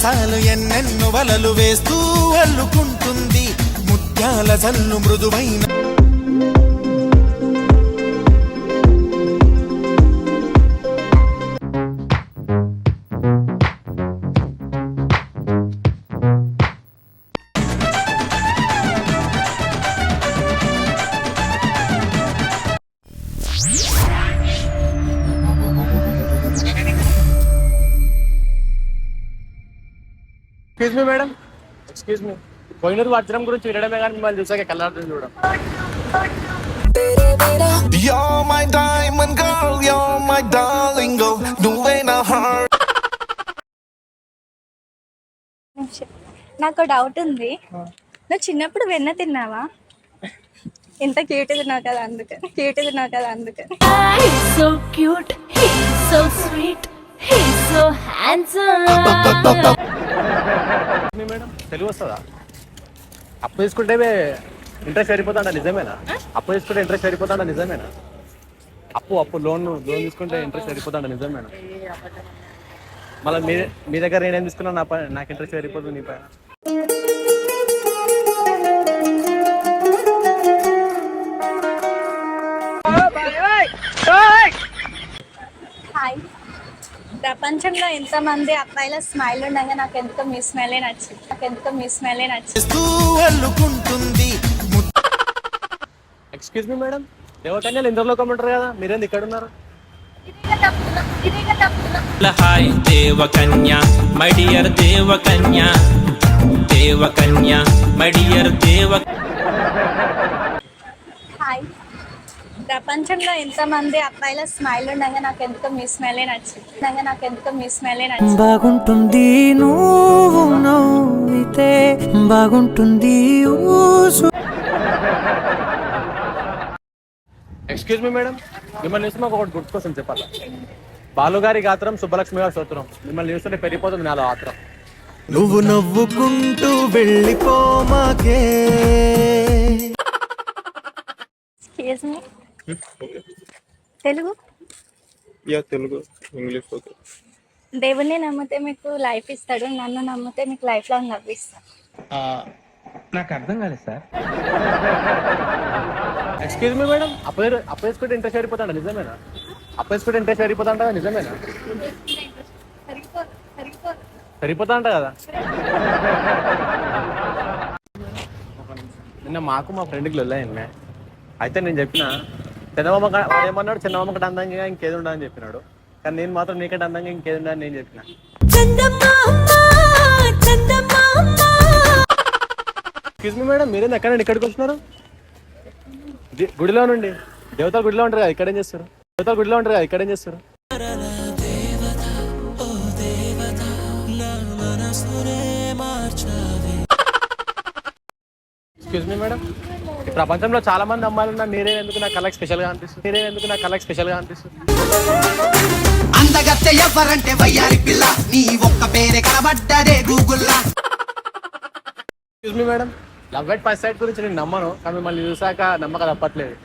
చాలు ఎన్నెన్నో వలలు వేస్తూ అల్లుకుంటుంది ముత్యాల జల్లు మృదువైన. Excuse me madam, excuse me. పోయినరు వజ్రం గురించి వినడమే కానీ మిమ్మల్ని చూసాక కళ్ళాడుతుంది చూడడం. You're my diamond girl, you're my darling girl, నువ్వే నా heart. నాకు డౌట్ ఉంది, నువ్వు చిన్నప్పుడు వెన్న తిన్నావా? ఎంత క్యూట్ తిన్నావు కదా అందుకని, క్యూట్ తిన్నావు కదా అందుకని. So cute, he's so sweet, he's so handsome. Madam Telugu వస్తుందా? అప్పు తీసుకుంటే ఇంట్రెస్ట్ సరిపోతాడా నిజమేనా? అప్పు తీసుకుంటే ఇంట్రెస్ట్ సరిపోతాడా నిజమేనా? అప్పు లోన్ తీసుకుంటే ఇంట్రెస్ట్ సరిపోతాడా నిజమేనా? మళ్ళీ మీ దగ్గర నేనేం తీసుకున్నా నాకు ఇంట్రెస్ట్ సరిపోతుంది నీ పైన. హాయ్, ప్రపంచంలో ఎంతమంది అబ్బాయిల స్మైల్ ఉండగా నాకు ఎందుకో మీ స్మైలే నచ్చింది, అల్లుకుంటుంది. ఎక్స్క్యూజ్ మీ మేడం, దేవకన్యలు ఇంద్రలోకం ఉంటారు కదా, మీరేంది ఇక్కడ ఉన్నారు? హాయ్ దేవకన్య మై డియర్ దేవకన్య, దేవకన్య మై డియర్ హాయ్, ప్రపంచంలో ఎంతమంది అబ్బాయిల స్మైల్ ఉండగా నాకు ఎందుకో మీ స్మైలే నచ్చింది. బాగుంటుంది నువ్వు నవ్వితే, బాగుంటుంది ఊసు. ఎక్స్క్యూజ్ మీ మేడం, మిమ్మల్ని చూస్తే మాకు ఒకటి గుర్తుకోసం చెప్పాలా? బాలుగారి గాత్రం సుబ్బలక్ష్మి గారి స్తోత్రం. మిమ్మల్ని చూస్తుంటే పెరిగిపోతుంది నాలో ఆత్రం. నువ్వు నవ్వుకుంటూ వెళ్ళిపోమాకే. Excuse me, Telugu? Telugu, English okay. దేవుణ్ణి నమ్మితే మీకు లైఫ్ ఇస్తాడు, నన్ను నమ్మితే మీకు లైఫ్ లాంగ్ నవ్విస్తాడు. నాకు అర్థం కాలేదు సార్. ఎక్స్క్యూజ్ మీ మేడం, అప్పు వేసుకుంటే ఇంట్రెస్ట్ సరిపోతాడా నిజమేనా? అప్పు వేసుకుంటే ఇంట్రెస్ట్ సరిపోతా నిజమేనా? సరిపోతా అంట కదా. నిన్న మాకు మా ఫ్రెండ్కి వెళ్ళాయి. అయితే నేను చెప్పిన చందమామ ఏమన్నాడు, చందమామ కంటే అందంగా ఇంకేది ఉండదని చెప్పినాడు. కానీ నేను మాత్రం నీకంటే అందంగా ఇంకేది ఉండదని నేను చెప్పిన. ఎక్స్క్యూజ్ మీ మేడం, మీరేంది ఎక్కడండి ఇక్కడికి వచ్చినారు? గుడిలో నుండి. దేవతల గుడిలో ఉంటారు కదా, ఇక్కడేం చేస్తారు? ఇక్కడేం చేస్తారు? ఎక్స్క్యూజ్ మీ మేడం, ఈ ప్రపంచంలో చాలా మంది అమ్మాయిలు ఉన్నా మీరే ఎందుకు నా కళ్ళకి స్పెషల్ గా అనిపిస్తుంది? అందగత్తె ఎవరంటే వయ్యారి పిల్ల, నీ ఒక్క పేరే కనబడ్డదే గూగుల్లా. Excuse me madam, love at first sight గురించి నేను నమ్మను, కానీ మిమ్మల్ని చూసాక నమ్మక తప్పట్లేదు.